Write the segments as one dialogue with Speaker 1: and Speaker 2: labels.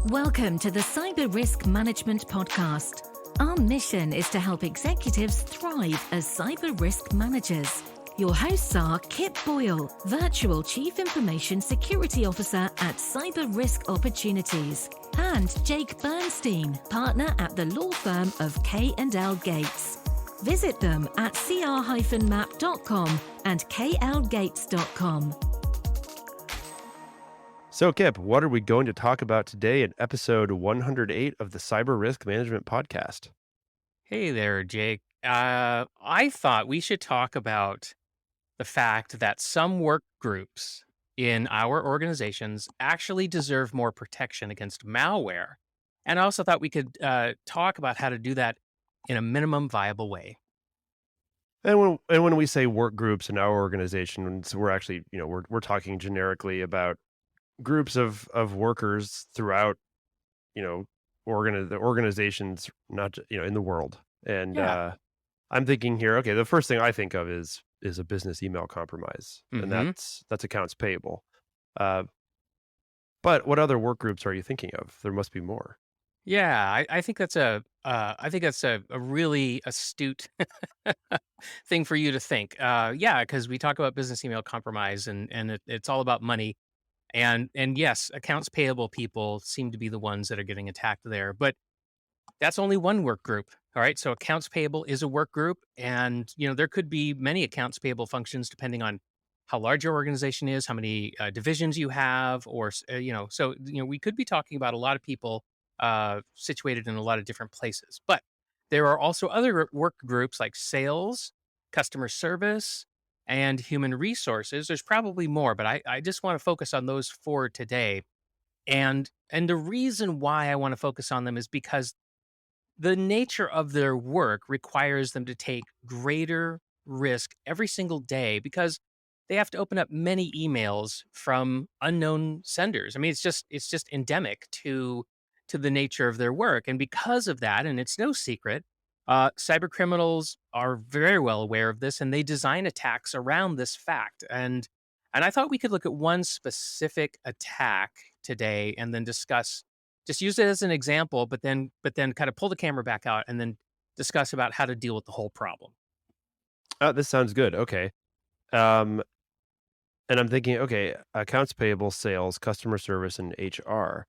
Speaker 1: Welcome to the Cyber Risk Management Podcast. Our mission is to help executives thrive as cyber risk managers. Your hosts are Kip Boyle, Virtual Chief Information Security Officer at Cyber Risk Opportunities, and Jake Bernstein, Partner at the law firm of K&L Gates. Visit them at cr-map.com and klgates.com.
Speaker 2: So, Kip, what are we going to talk about today in episode 108 of the Cyber Risk Management Podcast?
Speaker 3: Hey there, Jake. I thought we should talk about the fact that some work groups in our organizations actually deserve more protection against malware. And I also thought we could talk about how to do that in a minimum viable way.
Speaker 2: And when we say work groups in our organization, so we're actually, we're talking generically about groups of workers throughout, the organizations, not in the world. And
Speaker 3: Yeah.
Speaker 2: I'm thinking here, okay, the first thing I think of is a business email compromise, and that's accounts payable. But what other work groups are you thinking of? There must be more.
Speaker 3: Yeah, I think that's a really astute thing for you to think. Yeah, because we talk about business email compromise, and it's all about money. And yes, accounts payable people seem to be the ones that are getting attacked there, but that's only one work group. All right. So accounts payable is a work group, and there could be many accounts payable functions depending on how large your organization is, how many divisions you have, or so we could be talking about a lot of people situated in a lot of different places. But there are also other work groups like sales, customer service, and human resources. There's probably more, but I just want to focus on those four today. And the reason why I want to focus on them is because the nature of their work requires them to take greater risk every single day because they have to open up many emails from unknown senders. I mean, it's just endemic to the nature of their work, and because of that, and it's no secret, cyber criminals are very well aware of this, and they design attacks around this fact. And I thought we could look at one specific attack today, and then discuss. Just use it as an example, but then kind of pull the camera back out, and then discuss about how to deal with the whole problem.
Speaker 2: This sounds good. Okay. And I'm thinking, okay, accounts payable, sales, customer service, and HR.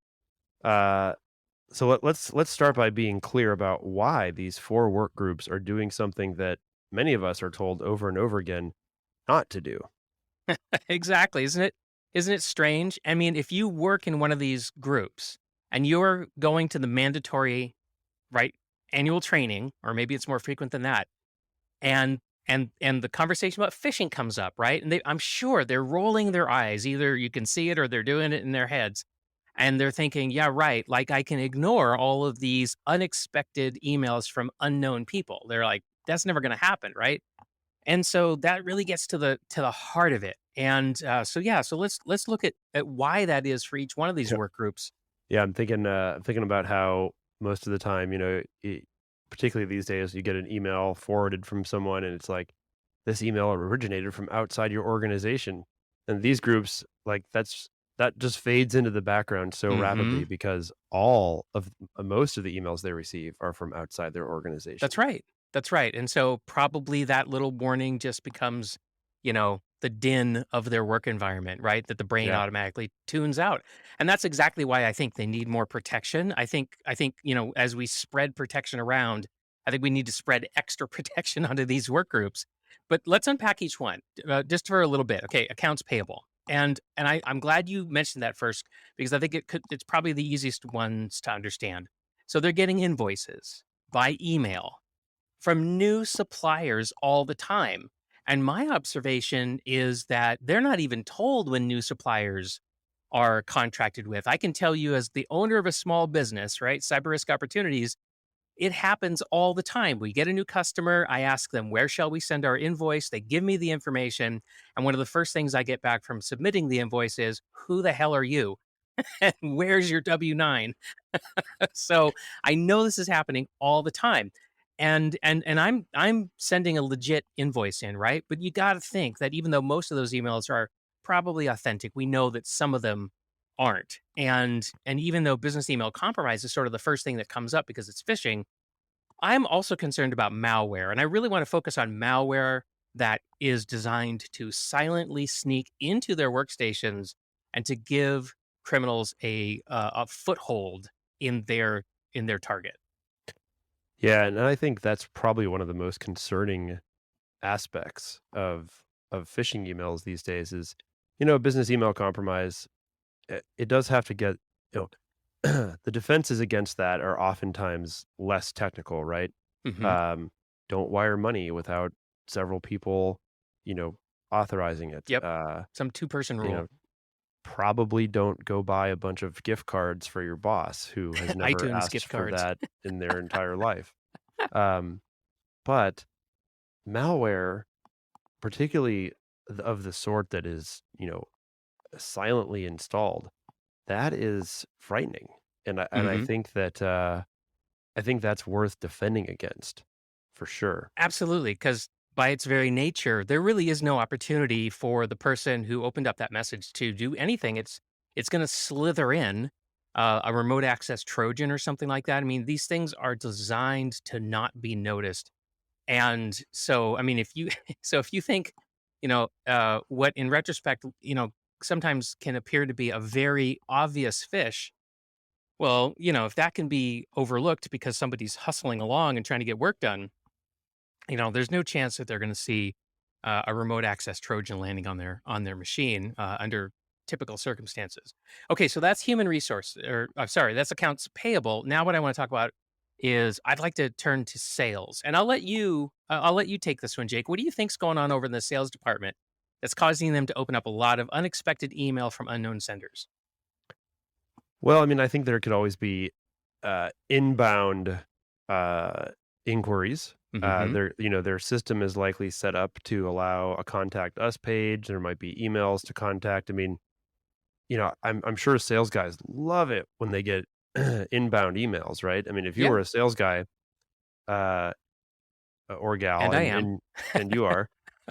Speaker 2: So let's start by being clear about why these four work groups are doing something that many of us are told over and over again not to do.
Speaker 3: Exactly, isn't it strange? I mean, if you work in one of these groups and you're going to the mandatory, right, annual training, or maybe it's more frequent than that, and the conversation about phishing comes up, right? And I'm sure they're rolling their eyes. Either you can see it or they're doing it in their heads. And they're thinking, yeah, right. Like I can ignore all of these unexpected emails from unknown people. They're like, that's never going to happen, right? And so that really gets to the heart of it. And so let's look at why that is for each one of these
Speaker 2: Yeah.
Speaker 3: work groups.
Speaker 2: Yeah, I'm thinking about how most of the time, particularly these days, you get an email forwarded from someone, and it's like this email originated from outside your organization, and these groups that just fades into the background so rapidly because most of the emails they receive are from outside their organization.
Speaker 3: That's right. That's right. And so probably that little warning just becomes, the din of their work environment, right? That the brain
Speaker 2: Yeah.
Speaker 3: automatically tunes out. And that's exactly why I think they need more protection. I think, as we spread protection around, I think we need to spread extra protection onto these work groups. But let's unpack each one just for a little bit. Okay, accounts payable. And I'm glad you mentioned that first because I think it's probably the easiest ones to understand. So they're getting invoices by email from new suppliers all the time. And my observation is that they're not even told when new suppliers are contracted with. I can tell you, as the owner of a small business, right, Cyber Risk Opportunities, it happens all the time. We get a new customer. I ask them, where shall we send our invoice? They give me the information. And one of the first things I get back from submitting the invoice is, who the hell are you? And where's your W-9? So I know this is happening all the time. And I'm sending a legit invoice in, right? But you got to think that even though most of those emails are probably authentic, we know that some of them aren't. And even though business email compromise is sort of the first thing that comes up because it's phishing, I'm also concerned about malware, and I really want to focus on malware that is designed to silently sneak into their workstations and to give criminals a foothold in their target.
Speaker 2: Yeah, and I think that's probably one of the most concerning aspects of phishing emails these days is, business email compromise. It does have to get, you the defenses against that are oftentimes less technical, right?
Speaker 3: Hmm.
Speaker 2: Um, don't wire money without several people, you know, authorizing it.
Speaker 3: Yep, some two-person
Speaker 2: You
Speaker 3: rule.
Speaker 2: know, probably don't go buy a bunch of gift cards for your boss who has never
Speaker 3: iTunes
Speaker 2: asked
Speaker 3: gift
Speaker 2: for
Speaker 3: cards.
Speaker 2: that in their entire life. Um, but malware, particularly of the sort that is, silently installed, that is frightening. And I
Speaker 3: Hmm.
Speaker 2: think that I think that's worth defending against for sure.
Speaker 3: Absolutely, because by its very nature, there really is no opportunity for the person who opened up that message to do anything. It's going to slither in a remote access Trojan or something like that. I mean, these things are designed to not be noticed. And so, I mean, if you if you think, what in retrospect, sometimes can appear to be a very obvious fish. Well, if that can be overlooked because somebody's hustling along and trying to get work done, there's no chance that they're going to see a remote access Trojan landing on their machine under typical circumstances. Okay, so that's human resource, or sorry, that's accounts payable. Now, what I want to talk about is I'd like to turn to sales, and I'll let you take this one, Jake. What do you think's going on over in the sales department that's causing them to open up a lot of unexpected email from unknown senders?
Speaker 2: Well, I mean, I think there could always be inbound uh, inquiries.
Speaker 3: Hmm.
Speaker 2: Their system is likely set up to allow a contact us page. There might be emails to contact. I mean, I'm sure sales guys love it when they get inbound emails, right? I mean, if you
Speaker 3: Yeah,
Speaker 2: were a sales guy, uh, or gal,
Speaker 3: and I
Speaker 2: and
Speaker 3: am.
Speaker 2: you are,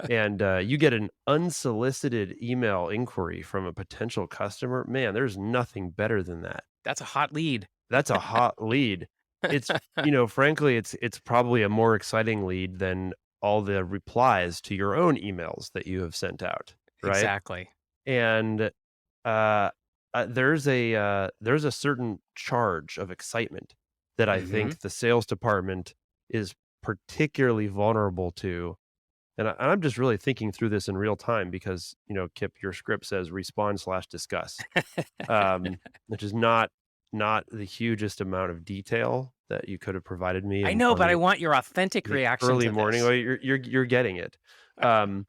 Speaker 2: and you get an unsolicited email inquiry from a potential customer, man, there's nothing better than that.
Speaker 3: That's a hot lead.
Speaker 2: That's a hot lead. It's frankly, it's probably a more exciting lead than all the replies to your own emails that you have sent out, right?
Speaker 3: Exactly.
Speaker 2: And there's a certain charge of excitement that I
Speaker 3: Hmm.
Speaker 2: think the sales department is particularly vulnerable to. And I'm just really thinking through this in real time because, Kip, your script says respond/discuss, which is not the hugest amount of detail that you could have provided me
Speaker 3: I
Speaker 2: in
Speaker 3: know,
Speaker 2: on
Speaker 3: but I want your authentic
Speaker 2: the
Speaker 3: reaction
Speaker 2: early
Speaker 3: to
Speaker 2: morning.
Speaker 3: this.
Speaker 2: Well, you're getting it. Um,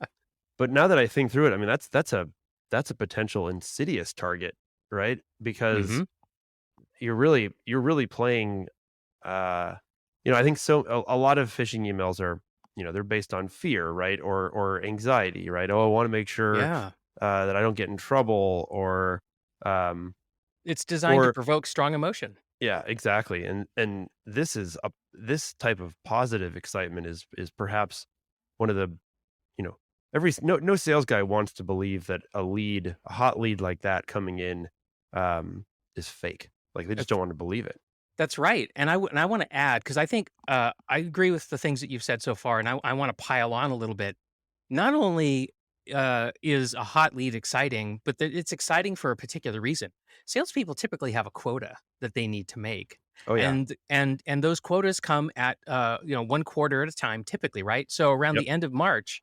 Speaker 2: but now that I think through it, I mean, that's a potential insidious target, right? Because
Speaker 3: Mhm.
Speaker 2: you're really playing, uh, I think a lot of phishing emails are, they're based on fear, right? Or anxiety, right? Oh, I want to make sure
Speaker 3: Yeah.
Speaker 2: that I don't get in trouble, um,
Speaker 3: It's designed to
Speaker 2: or
Speaker 3: provoke strong emotion.
Speaker 2: yeah, exactly. And this type of positive excitement is perhaps one of the, you know, no sales guy wants to believe that a hot lead like that coming in, um, is fake. Like, they just
Speaker 3: That's
Speaker 2: don't want to believe it.
Speaker 3: that's right, and I wanna add because I think, I agree with the things that you've said so far, and I wanna pile on a little bit. Not only, is a hot lead exciting, but it's exciting for a particular reason. Salespeople typically have a quota that they need to make,
Speaker 2: Oh, yeah.
Speaker 3: and those quotas come at, 1 quarter at a time typically, right? So around
Speaker 2: Yep.
Speaker 3: the end of March,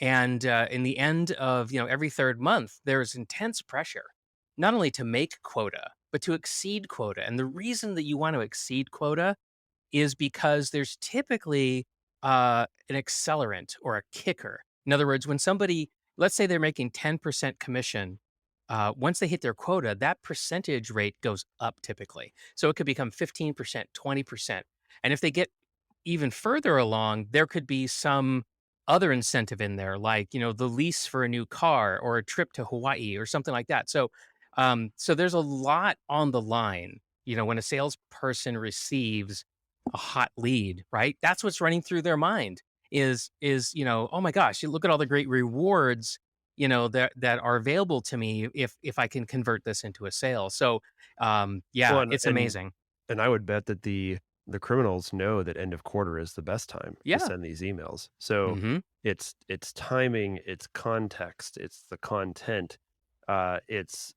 Speaker 3: and in the end of every third month, there is intense pressure, not only to make quota but to exceed quota. And the reason that you want to exceed quota is because there's typically an accelerant or a kicker. In other words, when somebody, let's say they're making 10% commission, once they hit their quota, that percentage rate goes up typically. So it could become 15%, 20%. And if they get even further along, there could be some other incentive in there, like, the lease for a new car or a trip to Hawaii or something like that. So there's a lot on the line, when a salesperson receives a hot lead, right? That's what's running through their mind is, oh my gosh, you look at all the great rewards that are available to me if I can convert this into a sale. So,
Speaker 2: Well,
Speaker 3: yeah, it's amazing.
Speaker 2: and I would bet that the criminals know that end of quarter is the best time to
Speaker 3: Yeah.
Speaker 2: send these emails. So
Speaker 3: Hmm.
Speaker 2: it's timing, it's context, it's the content, it's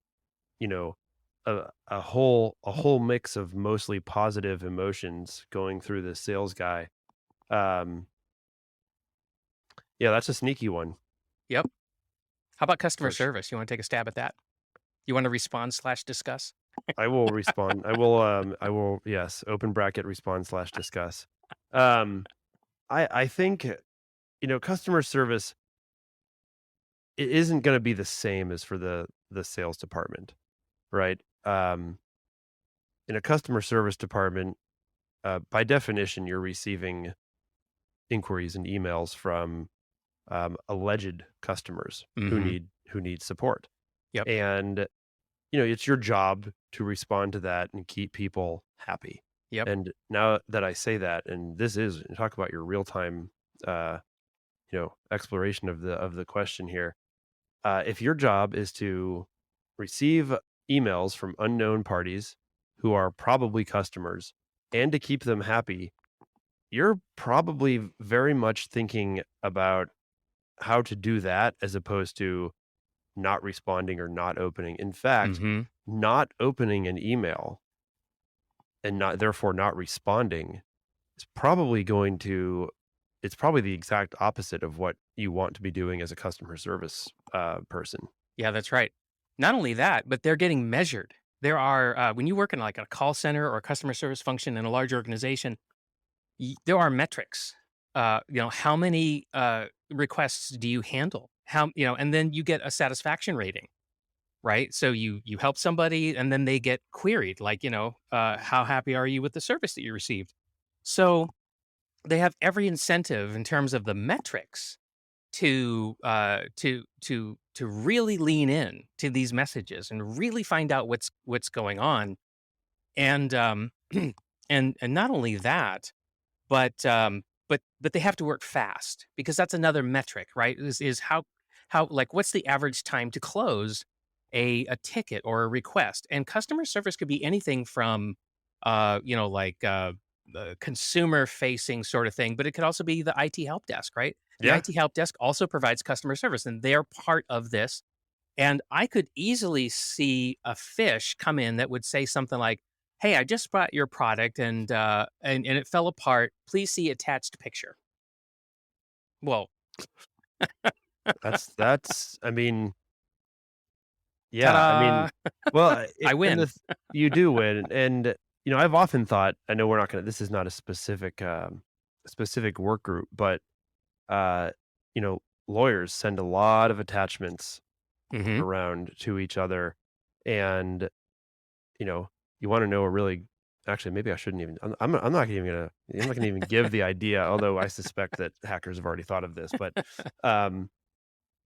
Speaker 2: you know a whole mix of mostly positive emotions going through the sales guy. Um, yeah, that's a sneaky one.
Speaker 3: Yep. How about customer
Speaker 2: For sure.
Speaker 3: service? You want to take a stab at that? You want to respond slash discuss?
Speaker 2: I will respond. I will, yes, open bracket respond slash discuss. Um, I think, customer service, it isn't going to be the same as for the sales department, right? In a customer service department, by definition, you're receiving inquiries and emails from alleged customers
Speaker 3: Hmm.
Speaker 2: who need support,
Speaker 3: Yep.
Speaker 2: and it's your job to respond to that and keep people happy.
Speaker 3: Yep.
Speaker 2: And now that I say that, and this is talk about your real time, uh, exploration of the question here. If your job is to receive emails from unknown parties who are probably customers and to keep them happy, you're probably very much thinking about how to do that as opposed to not responding or not opening. In fact,
Speaker 3: Hmm.
Speaker 2: not opening an email and not therefore not responding is probably going to it's probably the exact opposite of what you want to be doing as a customer service person.
Speaker 3: Yeah, that's right. Not only that, but they're getting measured. There are when you work in like a call center or a customer service function in a large organization, there are metrics. How many requests do you handle? And then you get a satisfaction rating, right? So you help somebody, and then they get queried, like, how happy are you with the service that you received? So they have every incentive in terms of the metrics to really lean in to these messages and really find out what's going on. And and not only that, but they have to work fast, because that's another metric, right? Is how like what's the average time to close a ticket or a request? And customer service could be anything from like the consumer facing sort of thing, but it could also be the IT help desk, right? The
Speaker 2: Yeah,
Speaker 3: IT help desk also provides customer service, and they're part of this. And I could easily see a fish come in that would say something like, "Hey, I just bought your product and it fell apart. Please see attached picture." Well,
Speaker 2: that's I mean, yeah, I mean,
Speaker 3: ta-da!
Speaker 2: well,
Speaker 3: I
Speaker 2: and
Speaker 3: win.
Speaker 2: you do win, and I've often thought, I know we're not gonna, this is not a specific work group, but uh, lawyers send a lot of attachments
Speaker 3: Mhm.
Speaker 2: around to each other, and you know, you want to know a really, actually, maybe I shouldn't even, I'm not gonna even give the idea, although I suspect that hackers have already thought of this, but um,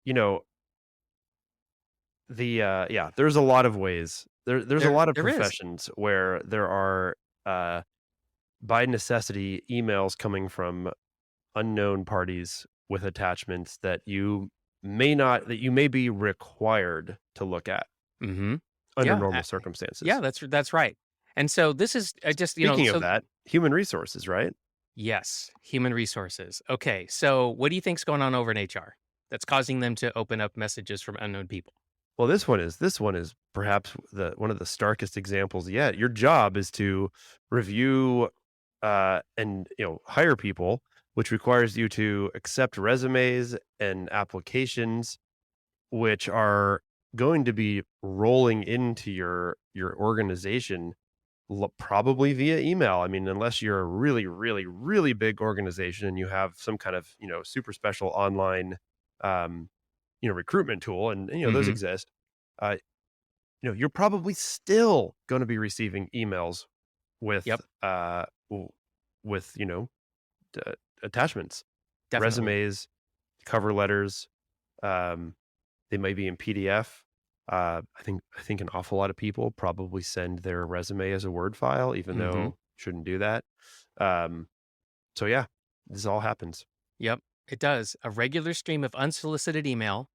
Speaker 2: you know, yeah, there's a lot of ways. There's a lot of
Speaker 3: There is.
Speaker 2: professions where there are, uh, by necessity, emails coming from unknown parties with attachments that you may be required to look at
Speaker 3: Mhm.
Speaker 2: under
Speaker 3: Yeah,
Speaker 2: normal circumstances.
Speaker 3: yeah, that's right. And so this is just,
Speaker 2: Speaking of
Speaker 3: so
Speaker 2: that, human resources, right?
Speaker 3: yes, human resources. Okay, so what do you think's going on over in HR that's causing them to open up messages from unknown people?
Speaker 2: Well, this one is perhaps the one of the starkest examples yet. Your job is to review and hire people, which requires you to accept resumes and applications which are going to be rolling into your organization, probably via email. I mean, unless you're a really, really, really big organization and you have some kind of super special online um, recruitment tool, and those
Speaker 3: Mhm.
Speaker 2: exist. Uh, you're probably still going to be receiving emails with
Speaker 3: Yep,
Speaker 2: w- with d- attachments,
Speaker 3: definitely.
Speaker 2: resumes, cover letters. Um, they might be in PDF. I think an awful lot of people probably send their resume as a Word file, even
Speaker 3: Mhm.
Speaker 2: though shouldn't do that. Um, so yeah, this all happens.
Speaker 3: Yep, it does. A regular stream of unsolicited email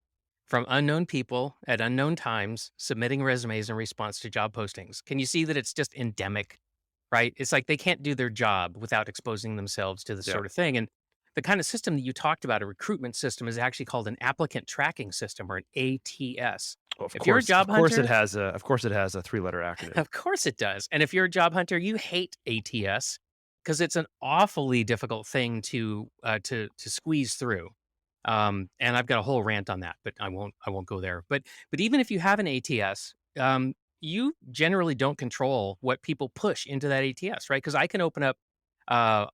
Speaker 3: from unknown people at unknown times submitting resumes in response to job postings. Can you see that it's just endemic, right? It's like they can't do their job without exposing themselves to this
Speaker 2: Yeah.
Speaker 3: sort of thing. And the kind of system that you talked about, a recruitment system, is actually called an applicant tracking system, or an ATS.
Speaker 2: Well,
Speaker 3: If you're a
Speaker 2: of
Speaker 3: job
Speaker 2: course it
Speaker 3: hunter,
Speaker 2: has a three-letter acronym.
Speaker 3: of course it does. And if you're a job hunter, you hate ATS because it's an awfully difficult thing to squeeze through. And I've got a whole rant on that, but I won't go there. But even if you have an ATS, you generally don't control what people push into that ATS, right? Because I can open up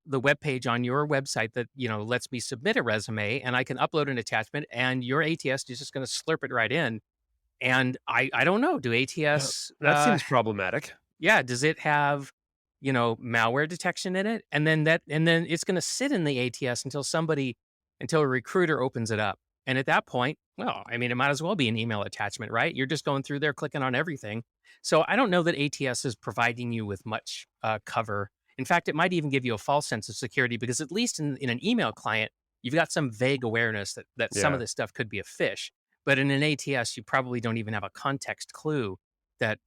Speaker 3: the web page on your website that lets me submit a resume, and I can upload an attachment, and your ATS is just going to slurp it right in. And I don't know. Do ATS
Speaker 2: That seems problematic.
Speaker 3: yeah, does it have, malware detection in it? And then it's gonna sit in the ATS until a recruiter opens it up. And at that point, well, I mean, it might as well be an email attachment, right? You're just going through there clicking on everything. So I don't know that ATS is providing you with much cover. In fact, it might even give you a false sense of security because at least in an email client, you've got some vague awareness that some of
Speaker 2: Yeah.
Speaker 3: this stuff could be a phish. But in an ATS, you probably don't even have a context clue that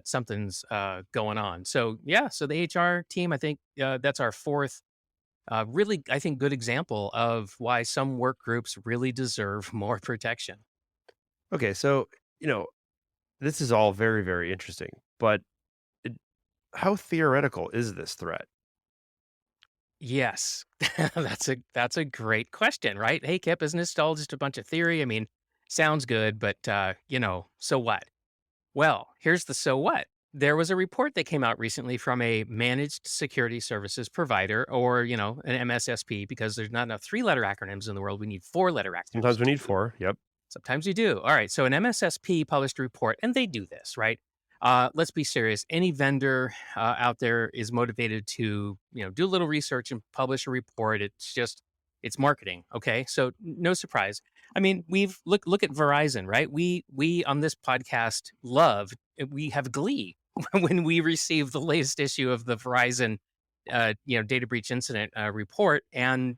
Speaker 3: something's going on. So yeah, so the HR team, I think that's our fourth, really, I think, good example of why some work groups really deserve more protection.
Speaker 2: Okay, so, you know, this is all very, very interesting, but it, how theoretical is this threat?
Speaker 3: Yes, that's a great question, right? Hey, Kip, isn't this all just a bunch of theory? I mean, sounds good, but so what? Well, here's the so what. There was a report that came out recently from a managed security services provider, or, an MSSP, because there's not enough three-letter acronyms in the world. We need four-letter acronyms.
Speaker 2: Sometimes we need four. Yep.
Speaker 3: Sometimes you do. All right. So an MSSP published a report, and they do this, right? Let's be serious. Any vendor out there is motivated to, do a little research and publish a report. It's marketing. Okay. So no surprise. I mean, we've look at Verizon, right? We on this podcast we have glee when we receive the latest issue of the Verizon data breach incident report, and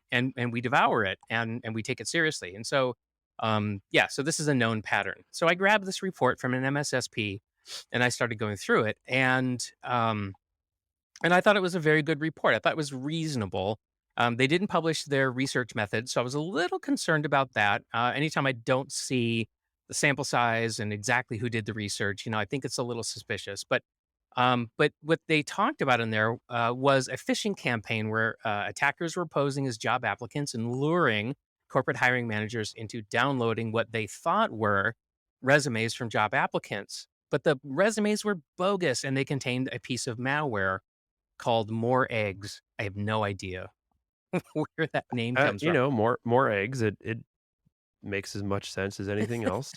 Speaker 3: we devour it, and we take it seriously. And so yeah, so this is a known pattern. So I grabbed this report from an MSSP and I started going through it, and I thought it was a very good report. I thought it was reasonable. They didn't publish their research methods, so I was a little concerned about that. Anytime I don't see the sample size and exactly who did the research, I think it's a little suspicious. But what they talked about in there was a phishing campaign where attackers were posing as job applicants and luring corporate hiring managers into downloading what they thought were resumes from job applicants. But the resumes were bogus and they contained a piece of malware called More Eggs. I have no idea where that name comes from.
Speaker 2: More eggs. It makes as much sense as anything else.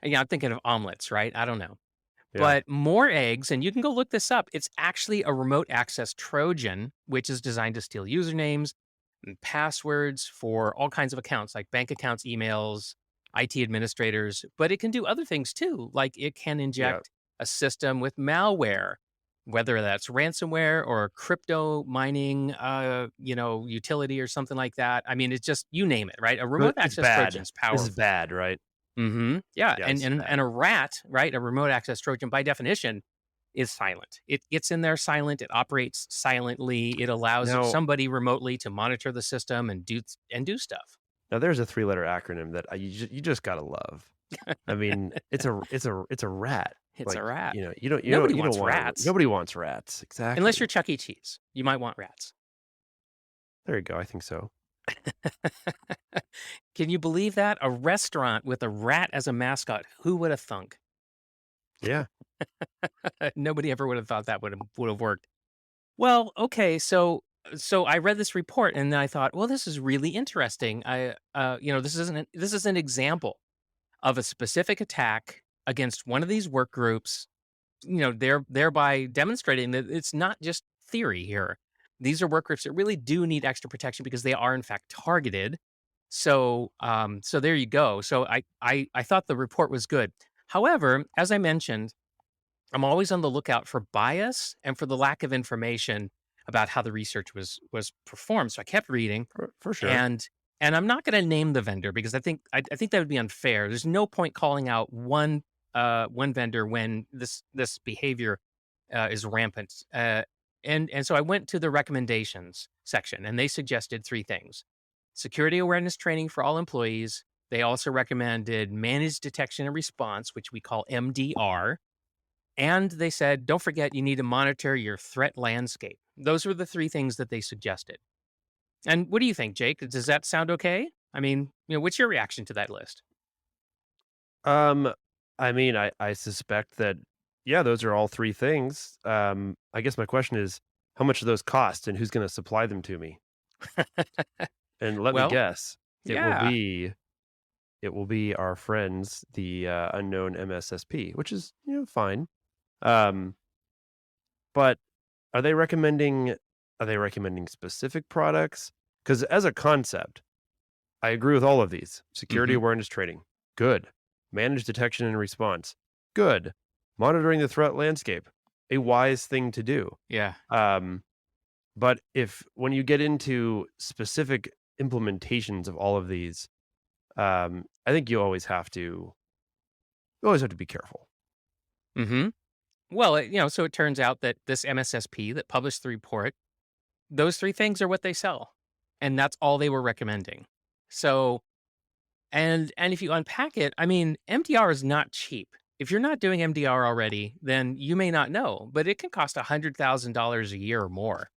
Speaker 3: Yeah, I'm thinking of omelets, right? I don't know.
Speaker 2: Yeah.
Speaker 3: But More Eggs, and you can go look this up. It's actually a remote access Trojan, which is designed to steal usernames and passwords for all kinds of accounts, like bank accounts, emails, IT administrators. But it can do other things too, like it can
Speaker 2: Yeah.
Speaker 3: inject a system with malware, whether that's ransomware or crypto mining, utility or something like that. I mean, it's just you name it, right? A remote
Speaker 2: It's
Speaker 3: access Trojan
Speaker 2: bad.
Speaker 3: is
Speaker 2: This is
Speaker 3: powerful.
Speaker 2: bad, right?
Speaker 3: Yeah,
Speaker 2: Yeah,
Speaker 3: and
Speaker 2: this is
Speaker 3: and
Speaker 2: bad.
Speaker 3: and a rat, right? A remote access Trojan, by definition, is silent. It gets in there silent. It operates silently. It allows
Speaker 2: Now,
Speaker 3: somebody remotely to monitor the system and do stuff.
Speaker 2: now there's a three-letter acronym that you just gotta love. I mean, it's a rat.
Speaker 3: It's a
Speaker 2: Like,
Speaker 3: rat.
Speaker 2: you
Speaker 3: Nobody
Speaker 2: don't
Speaker 3: wants
Speaker 2: want
Speaker 3: rats
Speaker 2: nobody wants rats.
Speaker 3: unless you're
Speaker 2: Exactly.
Speaker 3: Chuck E. Cheese. You might want rats.
Speaker 2: There you go. I think so.
Speaker 3: Can you believe that? A restaurant with a rat as a mascot. Who would have thunk?
Speaker 2: Yeah.
Speaker 3: Nobody ever would have thought that would have worked. Well, okay, so I read this report and then I thought, well, this is really interesting. This is an example of a specific attack against one of these work groups. Thereby demonstrating that it's not just theory here. These are work groups that really do need extra protection because they are in fact targeted. So there you go. So I thought the report was good. However, as I mentioned, I'm always on the lookout for bias and for the lack of information about how the research was performed. So I kept reading,
Speaker 2: For sure.
Speaker 3: and And I'm not going to name the vendor because I think that would be unfair. There's no point calling out one vendor when this behavior is rampant. And so I went to the recommendations section, and they suggested three things: security awareness training for all employees. They also recommended managed detection and response, which we call MDR. And they said, don't forget, you need to monitor your threat landscape. Those were the three things that they suggested. And what do you think, Jake? Does that sound okay? I mean, what's your reaction to that list?
Speaker 2: Um, I mean, I suspect that, yeah, those are all three things. I guess my question is, how much do those cost, and who's going to supply them to me? And let me
Speaker 3: Well,
Speaker 2: guess, it will
Speaker 3: yeah.
Speaker 2: be it will be our friends, the unknown MSSP, which is fine. Um, but are they recommending specific products? Because as a concept, I agree with all of these. Security
Speaker 3: Hmm.
Speaker 2: awareness training, good. Managed detection and response, good. Monitoring the threat landscape, a wise thing to do.
Speaker 3: Yeah.
Speaker 2: Um, but if when you get into specific implementations of all of these, I think you always have to be careful.
Speaker 3: Hmm. Well, so it turns out that this MSSP that published the report, those three things are what they sell, and that's all they were recommending. So, and if you unpack it, I mean, MDR is not cheap. If you're not doing MDR already, then you may not know, but it can cost $100,000 a year or more,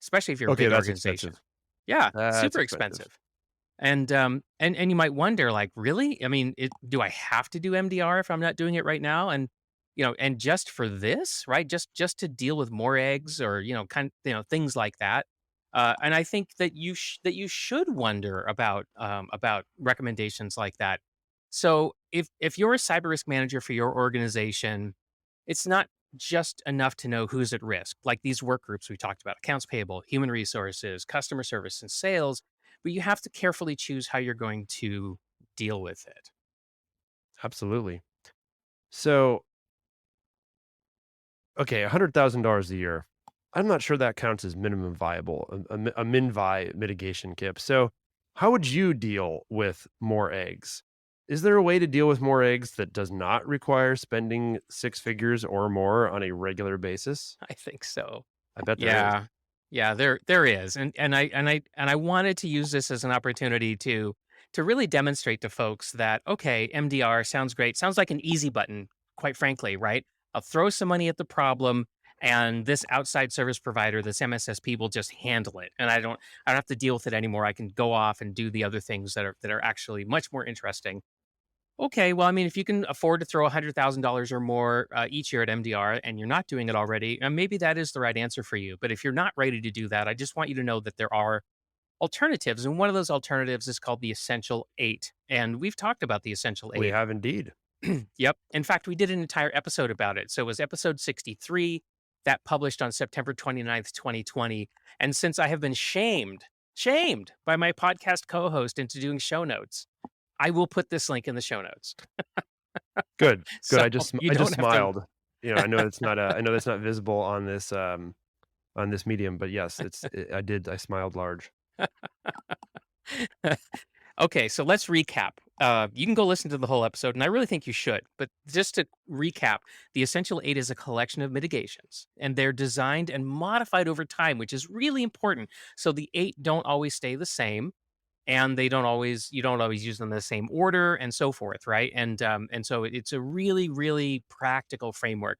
Speaker 3: especially if you're a
Speaker 2: Okay,
Speaker 3: big
Speaker 2: that's
Speaker 3: organization.
Speaker 2: expensive.
Speaker 3: Yeah,
Speaker 2: That's
Speaker 3: super
Speaker 2: expensive.
Speaker 3: expensive. And you might wonder, like, really? I mean, do I have to do MDR if I'm not doing it right now? And and just for this, right? Just to deal with more eggs, or things like that. And I think that you should wonder about recommendations like that. So if you're a cyber risk manager for your organization, it's not just enough to know who's at risk, like these work groups we talked about: accounts payable, human resources, customer service, and sales. But you have to carefully choose how you're going to deal with it.
Speaker 2: Absolutely. So, okay, $100,000 a year. I'm not sure that counts as minimum viable, a min-vi mitigation, Kip. So, how would you deal with more eggs? Is there a way to deal with more eggs that does not require spending six figures or more on a regular basis?
Speaker 3: I think so.
Speaker 2: I bet there is.
Speaker 3: Yeah. Yeah, there is. And I wanted to use this as an opportunity to really demonstrate to folks that, okay, MDR sounds great. Sounds like an easy button, quite frankly, right? I'll throw some money at the problem, and this outside service provider, this MSSP, will just handle it. And I don't have to deal with it anymore. I can go off and do the other things that are actually much more interesting. Okay, well, I mean, if you can afford to throw $100,000 or more each year at MDR, and you're not doing it already, maybe that is the right answer for you. But if you're not ready to do that, I just want you to know that there are alternatives. And one of those alternatives is called the Essential Eight. And we've talked about the Essential
Speaker 2: We
Speaker 3: Eight.
Speaker 2: have indeed.
Speaker 3: Yep. In fact, we did an entire episode about it. So it was episode 63 that published on September 29th, 2020. And since I have been shamed by my podcast co host into doing show notes, I will put this link in the show notes.
Speaker 2: Good, good.
Speaker 3: So
Speaker 2: I
Speaker 3: you
Speaker 2: just
Speaker 3: don't have to.
Speaker 2: smiled. I know that's not visible on this medium, but yes, I did. I smiled large.
Speaker 3: Okay, so let's recap. You can go listen to the whole episode, and I really think you should. But just to recap, the Essential Eight is a collection of mitigations, and they're designed and modified over time, which is really important. So the eight don't always stay the same, and you don't always use them in the same order, and so forth, right? And so it's a really, really practical framework.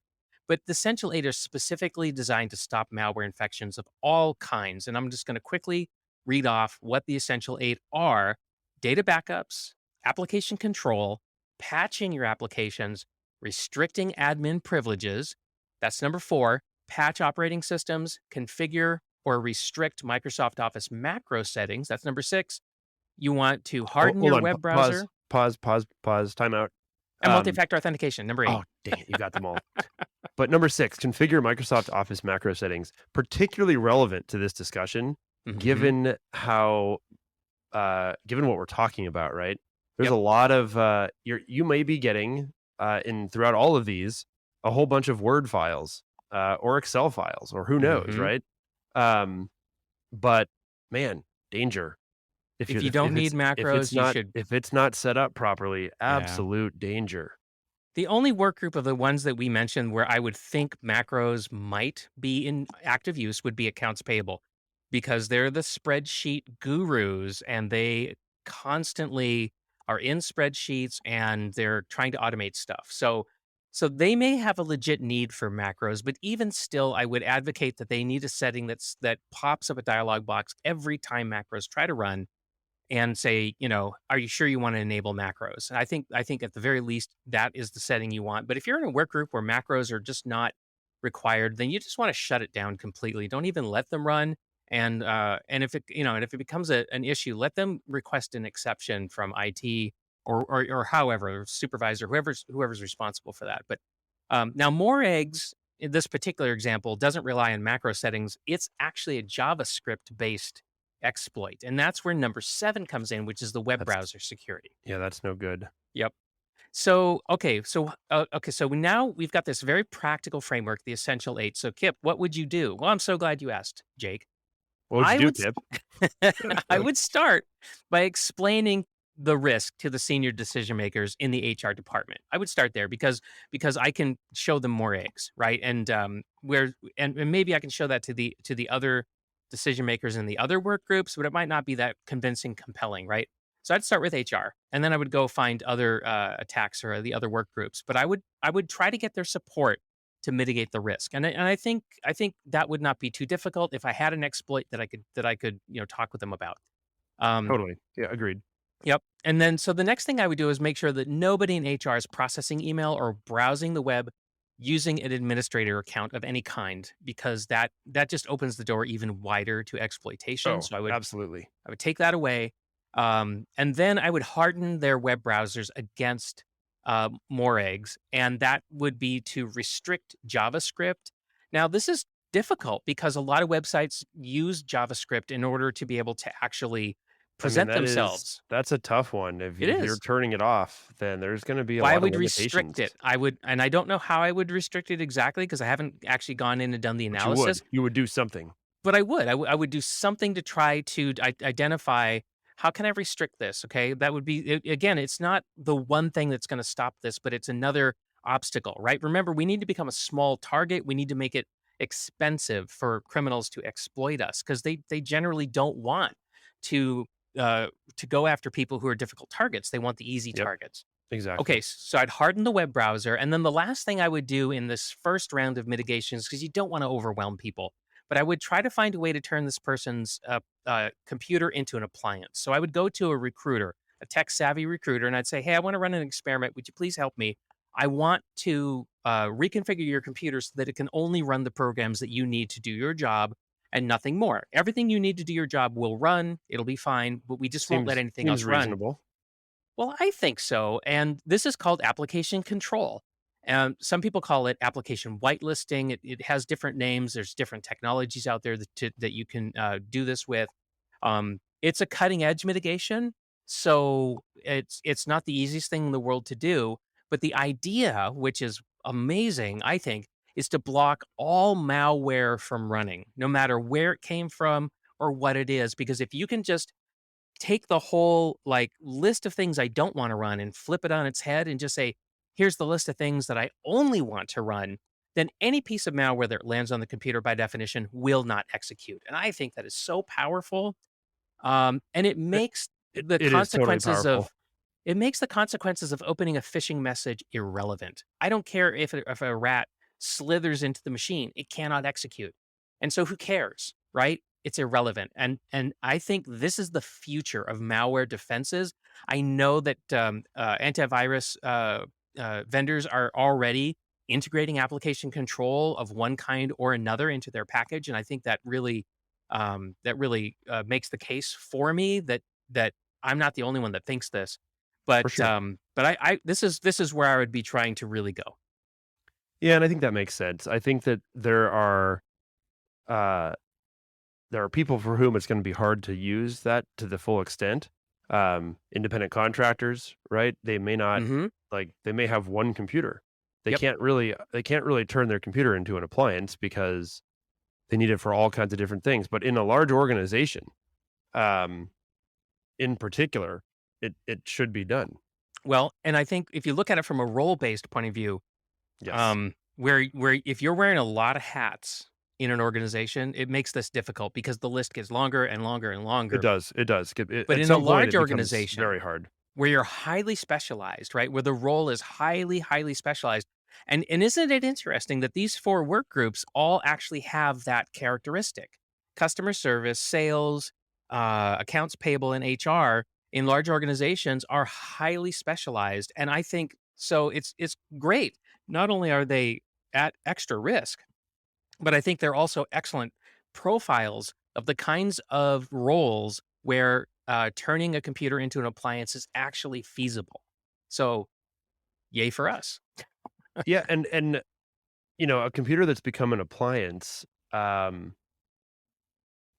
Speaker 3: But the Essential Eight are specifically designed to stop malware infections of all kinds. And I'm just going to quickly read off what the Essential Eight are: data backups, application control, patching your applications, restricting admin privileges. That's number four. Patch operating systems, configure or restrict Microsoft Office macro settings. That's number six. You want to
Speaker 2: Oh,
Speaker 3: harden
Speaker 2: hold
Speaker 3: your
Speaker 2: on.
Speaker 3: web
Speaker 2: Pause.
Speaker 3: browser,
Speaker 2: Pause. Time out.
Speaker 3: and
Speaker 2: Um,
Speaker 3: multi-factor authentication, number eight.
Speaker 2: oh, dang it! You got them all. But number six, configure Microsoft Office macro settings. Particularly relevant to this discussion,
Speaker 3: Mhm.
Speaker 2: given given what we're talking about, right? There's
Speaker 3: Yep.
Speaker 2: a lot of you may be getting in throughout all of these a whole bunch of Word files or Excel files or who knows,
Speaker 3: Mhm.
Speaker 2: right? Um, but man, danger.
Speaker 3: If you don't need macros, you should.
Speaker 2: if it's not set up properly,
Speaker 3: Yeah.
Speaker 2: absolute danger.
Speaker 3: The only work group of the ones that we mentioned where I would think macros might be in active use would be accounts payable, because they're the spreadsheet gurus and they constantly are in spreadsheets and they're trying to automate stuff. So they may have a legit need for macros, but even still, I would advocate that they need a setting that pops up a dialog box every time macros try to run and say, are you sure you want to enable macros? And I think at the very least that is the setting you want. But if you're in a work group where macros are just not required, then you just want to shut it down completely. Don't even let them run. And if it becomes an issue, let them request an exception from IT or however supervisor, whoever's responsible for that. But now more eggs in this particular example doesn't rely on macro settings. It's actually a JavaScript based exploit. And that's where number 7 comes in, which is the web
Speaker 2: That's
Speaker 3: browser security.
Speaker 2: Yeah, that's no good.
Speaker 3: Yep. So now we've got this very practical framework, the essential 8. So Kip, what would you do? Well, I'm so glad you asked, Jake.
Speaker 2: What would
Speaker 3: I
Speaker 2: you
Speaker 3: would
Speaker 2: do, Kip?
Speaker 3: I would start by explaining the risk to the senior decision makers in the HR department. I would start there because I can show them more eggs, right? And maybe I can show that to the other decision makers in the other work groups, but it might not be that convincing, compelling, right? So I'd start with HR, and then I would go find other attacks or the other work groups. But I would try to get their support to mitigate the risk. And I think that would not be too difficult if I had an exploit that I could talk with them about. Um,
Speaker 2: Totally. Yeah, agreed.
Speaker 3: yep. And then so the next thing I would do is make sure that nobody in HR is processing email or browsing the web using an administrator account of any kind, because that just opens the door even wider to exploitation.
Speaker 2: Oh,
Speaker 3: So
Speaker 2: absolutely.
Speaker 3: I would take that away. And then I would harden their web browsers against more eggs. And that would be to restrict JavaScript. Now, this is difficult because a lot of websites use JavaScript in order to be able to actually
Speaker 2: I mean,
Speaker 3: present themselves.
Speaker 2: that's a tough one. If
Speaker 3: It
Speaker 2: you're
Speaker 3: is.
Speaker 2: turning it off, then there's going to be a
Speaker 3: Well, I
Speaker 2: lot of
Speaker 3: would restrict
Speaker 2: limitations.
Speaker 3: it. And I don't know how I would restrict it exactly because I haven't actually gone in and done the
Speaker 2: But you would.
Speaker 3: analysis.
Speaker 2: You would do something.
Speaker 3: But I would. I would do something to try to identify how can I restrict this. Okay, that would be again. It's not the one thing that's going to stop this, but it's another obstacle, right? Remember, we need to become a small target. We need to make it expensive for criminals to exploit us because they generally don't want to to go after people who are difficult targets. They want the easy
Speaker 2: Yep,
Speaker 3: targets.
Speaker 2: exactly.
Speaker 3: Okay, so I'd harden the web browser. And then the last thing I would do in this first round of mitigations, because you don't want to overwhelm people, but I would try to find a way to turn this person's computer into an appliance. So I would go to a recruiter, a tech savvy recruiter, and I'd say, hey, I want to run an experiment. Would you please help me? I want to reconfigure your computer so that it can only run the programs that you need to do your job and nothing more. Everything you need to do your job will run. It'll be fine, but we just won't let anything
Speaker 2: Seems
Speaker 3: else run.
Speaker 2: reasonable.
Speaker 3: Well, I think so. And this is called application control. And some people call it application whitelisting. It has different names. There's different technologies out there that you can do this with. It's a cutting edge mitigation. So it's not the easiest thing in the world to do. But the idea, which is amazing, I think, is to block all malware from running, no matter where it came from or what it is. Because if you can just take the whole like list of things I don't want to run and flip it on its head and just say, here's the list of things that I only want to run, then any piece of malware that lands on the computer by definition will not execute. And I think that is so powerful. And it
Speaker 2: It,
Speaker 3: makes the
Speaker 2: it is totally
Speaker 3: consequences
Speaker 2: powerful.
Speaker 3: of it makes the consequences of opening a phishing message irrelevant. I don't care if a rat slithers into the machine, it cannot execute. And so who cares, right? It's irrelevant. And I think this is the future of malware defenses. I know that antivirus vendors are already integrating application control of one kind or another into their package, and I think that really makes the case for me that I'm not the only one that thinks this.
Speaker 2: For
Speaker 3: But
Speaker 2: sure.
Speaker 3: this is where I would be trying to really go.
Speaker 2: Yeah, and I think that makes sense. I think that uh, there are people for whom it's going to be hard to use that to the full extent. Independent contractors, right? They may not
Speaker 3: Hmm.
Speaker 2: they may have one computer.
Speaker 3: Yep.
Speaker 2: They can't really turn their computer into an appliance because they need it for all kinds of different things. But in a large organization, um, in particular, it should be done.
Speaker 3: Well, and I think if you look at it from a role-based point of view,
Speaker 2: Yes.
Speaker 3: where if you're wearing a lot of hats in an organization, it makes this difficult because the list gets longer and longer and
Speaker 2: It
Speaker 3: longer.
Speaker 2: does, it does.
Speaker 3: But
Speaker 2: At
Speaker 3: in a
Speaker 2: some point,
Speaker 3: large
Speaker 2: it becomes
Speaker 3: organization
Speaker 2: very hard.
Speaker 3: where you're highly specialized, right? Where the role is highly, highly specialized. And isn't it interesting that these four work groups all actually have that characteristic? Customer service, sales, accounts payable, and HR in large organizations are highly specialized. And I think so it's great. Not only are they at extra risk, but I think they're also excellent profiles of the kinds of roles where turning a computer into an appliance is actually feasible. So, yay for us.
Speaker 2: Yeah, and a computer that's become an appliance, um,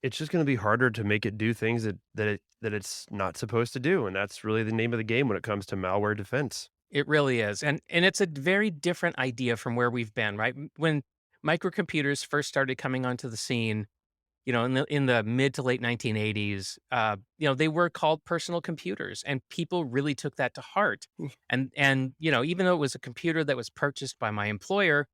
Speaker 2: it's just gonna be harder to make it do things that it's not supposed to do, and that's really the name of the game when it comes to malware defense.
Speaker 3: It really is, and it's a very different idea from where we've been. Right when microcomputers first started coming onto the scene, in the mid to late 1980s, they were called personal computers, and people really took that to heart. And even though it was a computer that was purchased by my employer,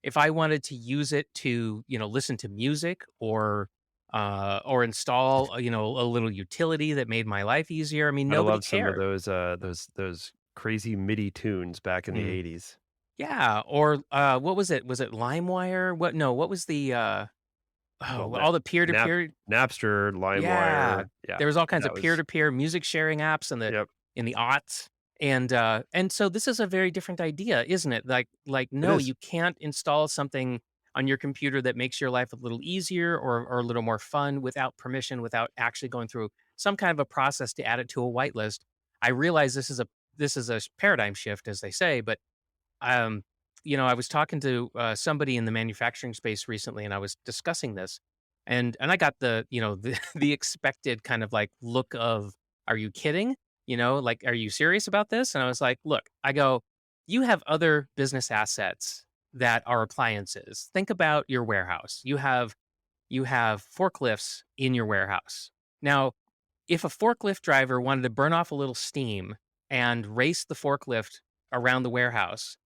Speaker 3: if I wanted to use it to, listen to music or install, a little utility that made my life easier, I mean,
Speaker 2: Gotta
Speaker 3: nobody
Speaker 2: love some of
Speaker 3: cared.
Speaker 2: those crazy MIDI tunes back in the
Speaker 3: Mm.
Speaker 2: '80s.
Speaker 3: Yeah, or what was it? Was it LimeWire? What? No, what was the
Speaker 2: Well,
Speaker 3: all the peer to
Speaker 2: Nap
Speaker 3: peer.
Speaker 2: Napster,
Speaker 3: Yeah,
Speaker 2: LimeWire, yeah,
Speaker 3: there was all kinds of
Speaker 2: that was
Speaker 3: peer-to-peer music sharing apps
Speaker 2: yep,
Speaker 3: in the aughts, and so this is a very different idea, isn't it? Like,
Speaker 2: it
Speaker 3: no,
Speaker 2: is.
Speaker 3: you can't install something on your computer that makes your life a little easier or a little more fun without permission, without actually going through some kind of a process to add it to a whitelist. I realize this is a paradigm shift, as they say, but um, I was talking to somebody in the manufacturing space recently, and I was discussing this, and I got the expected kind of like look of, "Are you kidding? Like, are you serious about this?" And I was like, "Look," I go, "You have other business assets that are appliances. Think about your warehouse. You have forklifts in your warehouse. Now, if a forklift driver wanted to burn off a little steam and race the forklift around the warehouse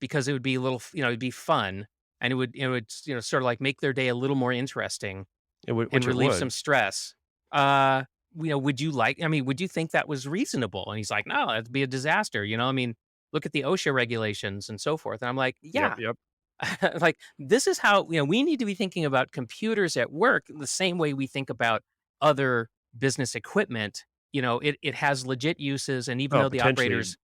Speaker 3: because it would be a little, it'd be fun and it would, sort of like make their day a little more interesting and
Speaker 2: Which it
Speaker 3: relieve some
Speaker 2: would.
Speaker 3: stress. Uh, would you think that was reasonable? And he's like, no, that'd be a disaster. I mean, look at the OSHA regulations and so forth. And I'm like,
Speaker 2: Yep,
Speaker 3: yeah,
Speaker 2: yep.
Speaker 3: like this is how, we need to be thinking about computers at work the same way we think about other business equipment. It has legit uses. And even
Speaker 2: Oh,
Speaker 3: though the operators,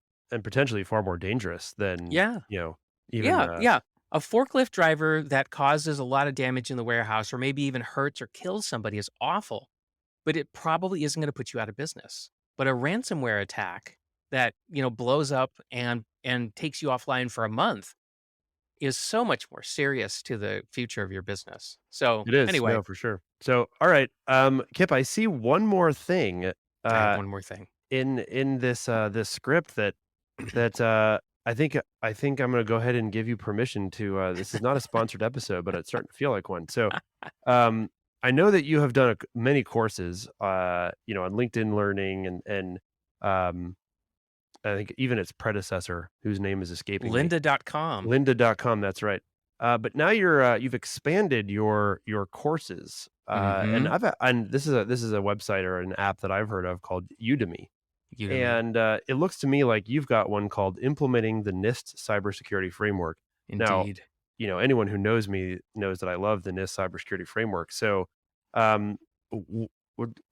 Speaker 2: potentially far more dangerous than,
Speaker 3: yeah,
Speaker 2: even,
Speaker 3: yeah, yeah. A forklift driver that causes a lot of damage in the warehouse or maybe even hurts or kills somebody is awful, but it probably isn't going to put you out of business. But a ransomware attack that, blows up and takes you offline for a month is so much more serious to the future of your business. So,
Speaker 2: it is,
Speaker 3: anyway,
Speaker 2: no, for sure. So, alright, Kip, I see one more thing,
Speaker 3: I have
Speaker 2: uh,
Speaker 3: one more thing.
Speaker 2: in this script that I think I'm gonna go ahead and give you permission to, this is not a sponsored episode, but it's starting to feel like one. So, um, I know that you have done many courses, on LinkedIn Learning and, um, I think even its predecessor, whose name is escaping me.
Speaker 3: Lynda.com.
Speaker 2: Lynda.com, that's right. But now you've expanded your courses, and
Speaker 3: Mm-hmm.
Speaker 2: this is a website or an app that I've heard of called Udemy,
Speaker 3: Udemy.
Speaker 2: and, it looks to me like you've got one called Implementing the NIST Cybersecurity Framework. Now,
Speaker 3: Indeed.
Speaker 2: anyone who knows me knows that I love the NIST Cybersecurity Framework. So, um,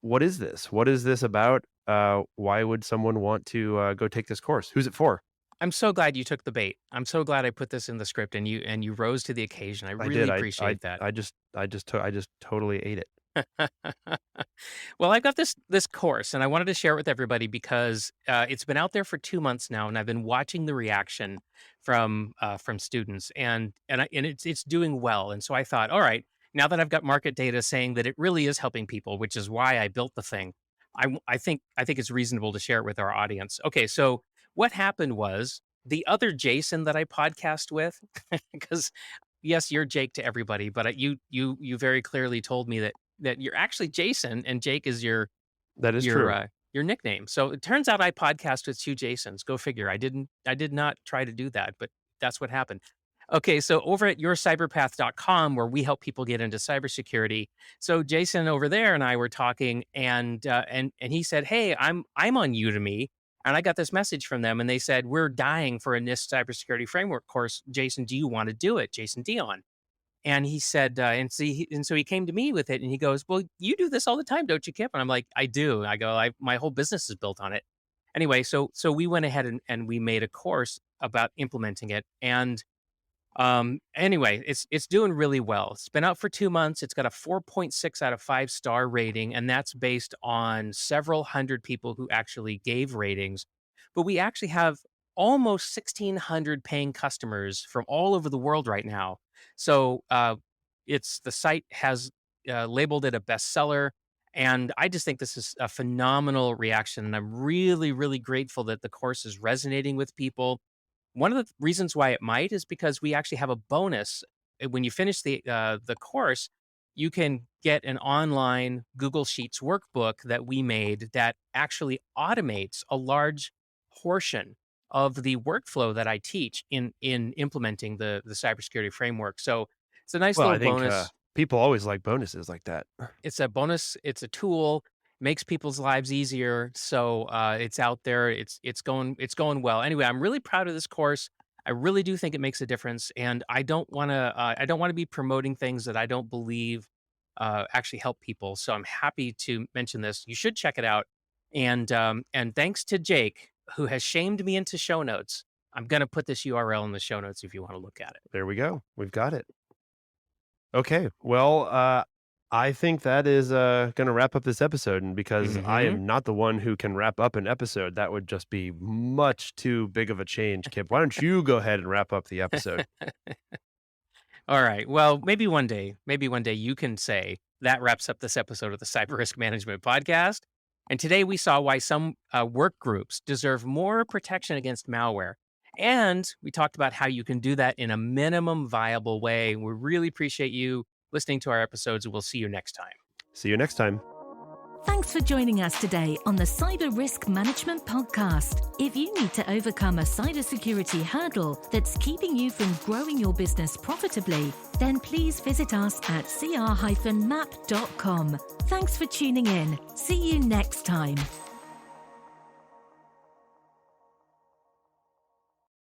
Speaker 2: what is this? What is this about? Why would someone want to, go take this course? Who's it for?
Speaker 3: I'm so glad you took the bait. I'm so glad I put this in the script and you rose to the occasion. I
Speaker 2: I
Speaker 3: really
Speaker 2: did. I
Speaker 3: appreciate that.
Speaker 2: I just I just totally ate it.
Speaker 3: Well, I've got this course, and I wanted to share it with everybody because it's been out there for 2 months now, and I've been watching the reaction from students, and it's doing well. And so I thought, all right, now that I've got market data saying that it really is helping people, which is why I built the thing, I think it's reasonable to share it with our audience. Okay, so what happened was the other Jason that I podcast with, because yes, you're Jake to everybody, but you very clearly told me that you're actually Jason and Jake is your
Speaker 2: That is
Speaker 3: your
Speaker 2: true.
Speaker 3: your nickname. So it turns out I podcast with two Jasons. Go figure. I did not try to do that, but that's what happened. Okay, so over at yourcyberpath.com, where we help people get into cybersecurity. So Jason over there and I were talking, and he said, "Hey, I'm on Udemy, and I got this message from them, and they said we're dying for a NIST cybersecurity framework course. Jason, do you want to do it?" Jason Dion. And he said, and so he came to me with it, and he goes, "Well, you do this all the time, don't you, Kip?" And I'm like, "I do." I go, My whole business is built on it." Anyway, so we went ahead and we made a course about implementing it, and anyway, it's doing really well. It's been out for 2 months. It's got a 4.6 out of 5-star rating, and that's based on several hundred people who actually gave ratings. But we actually have almost 1,600 paying customers from all over the world right now. So it's the site has labeled it a bestseller, and I just think this is a phenomenal reaction. And I'm really, really grateful that the course is resonating with people. One of the reasons why it might is because we actually have a bonus. When you finish the course, you can get an online Google Sheets workbook that we made that actually automates a large portion of the workflow that I teach in implementing the cybersecurity framework. So it's a nice
Speaker 2: Well,
Speaker 3: little
Speaker 2: I think
Speaker 3: bonus.
Speaker 2: people always like bonuses like that.
Speaker 3: It's a bonus. It's a tool, makes people's lives easier. So it's out there. It's going well. Anyway, I'm really proud of this course. I really do think it makes a difference, and I don't want to be promoting things that I don't believe actually help people. So I'm happy to mention this. You should check it out. And thanks to Jake, who has shamed me into show notes. I'm gonna put this URL in the show notes if you want to look at it.
Speaker 2: There we go. We've got it. Okay. Well, I think that is going to wrap up this episode. And because I
Speaker 3: Hmm.
Speaker 2: am not the one who can wrap up an episode, that would just be much too big of a change, Kip. Why don't you go ahead and wrap up the episode?
Speaker 3: All right. Well, maybe one day you can say that wraps up this episode of the Cyber Risk Management Podcast. And today we saw why some work groups deserve more protection against malware. And we talked about how you can do that in a minimum viable way. We really appreciate you listening to our episodes, and we'll see you next time.
Speaker 2: See you next time.
Speaker 1: Thanks for joining us today on the Cyber Risk Management Podcast. If you need to overcome a cybersecurity hurdle that's keeping you from growing your business profitably, then please visit us at cr-map.com. Thanks for tuning in. See you next time.